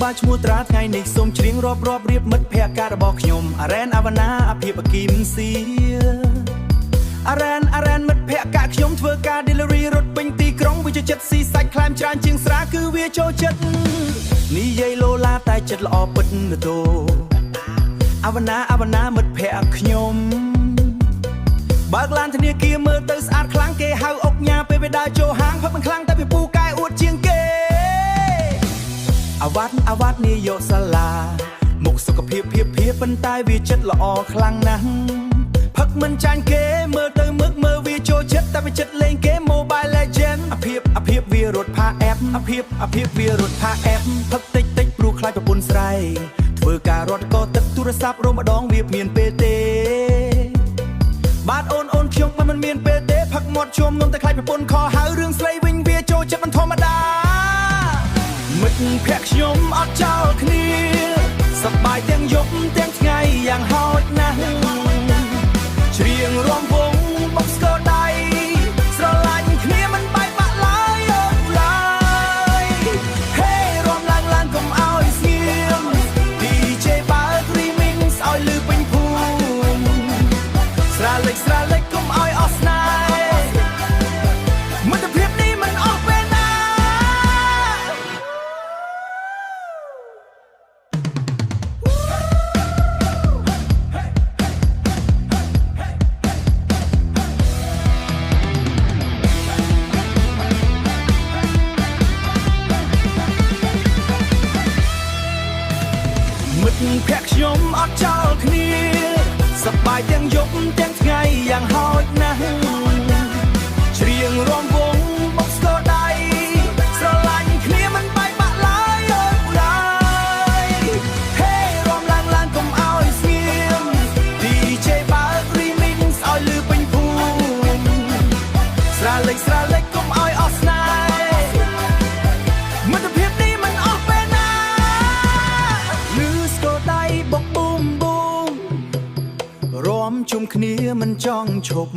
បាឈ្មោះត្រាថ្ងៃនេះសូមច្រៀងរាប់រៀបមិត្តភក្តិការរបស់ខ្ញុំអរ៉ែនអវណ្ណាអភិបគីមសៀអរ៉ែនមិត្តភក្តិការខ្ញុំធ្វើការ delivery រត់ពេញទីក្រុងវាចូលចិត្តស៊ីសាច់ខ្លែមច្រើនជាងស្រាគឺវាចូលចិត្តនិយាយឡូឡាតែចិត្តល្អពិតណាតូអវណ្ណាមិត្តភក្តិខ្ញុំបើកឡានធនាគារមើលទៅស្អាតខ្លាំងគេហៅអុកញ៉ាពេលវាដើរចូលហាងផឹកមិនខ្លាំងតែពីពូកែអួតជាងគេអាវ៉ាត់នាយកសាលាមុខសុខភាពប៉ុន្តែវាចិត្តល្អខ្លាំងណាស់ផឹកមិនចាញ់គេមើលទៅមើលវាចូលចិត្តតែវាចិត្តលេងគេ Mobile Legend អាភាពវារត់ផា app អាភាពវារត់ផា app ផឹកតិចព្រោះខ្លាចប្រពន្ធស្រែកធ្វើការរត់ក៏ទឹកទូរស័ព្ទរំដងវាគ្មានពេលទេបាទអូនខ្ញុំមិនមានពេលទេផឹកមាត់ជុំនំតែខ្លាចប្រពន្ធខហៅរឿងស្រីវិញវាចូលចិត្តមិនធម្មតាមិត្តភក្តិខ្ញុំអត់ចោលគ្នាសប្បាយទាំងយប់ទាំងថ្ងៃយ៉ាងហោចណាស់ច្រៀងរាំវង់បុកស្គរដៃស្រឡាញ់គ្នាមិនបែកបាក់ឡើយអូនឡើយហេរាំឡើងកុំឲ្យស្ងៀម DJ បើក remix ឲ្យលឺពេញភូមិស្រាលេចកុំឲ្យអស់ស្នេហ៍មិត្តភាពនេះមិនអស់ពេលណាមិត្តភក្តិខ្ញុំអត់ចោលគ្នាសប្បាយទាំងយប់ទាំងថ្ងៃយ៉ាងហោចណាស់ច្រៀងរាំវង់បុកស្គរដៃស្រឡាញ់គ្នាមិនបែកបាក់ឡើយអូនឡើយហេរាំឡើងកុំឲ្យស្ងៀម DJ បើក remix ឲ្យលឺពេញភូមិស្រាលេចកុំឲ្យអស់ស្នេហ៍មិត្តភាពនេះមិនអស់ពេលណាលឺស្គរដៃបុកបូមរាំជុំគ្នាមិនចង់ឈប់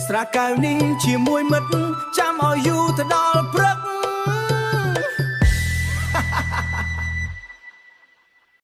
ស្រាកែវនេះជាមួយមិត្តចាំឲ្យយូរទៅដល់ព្រឹក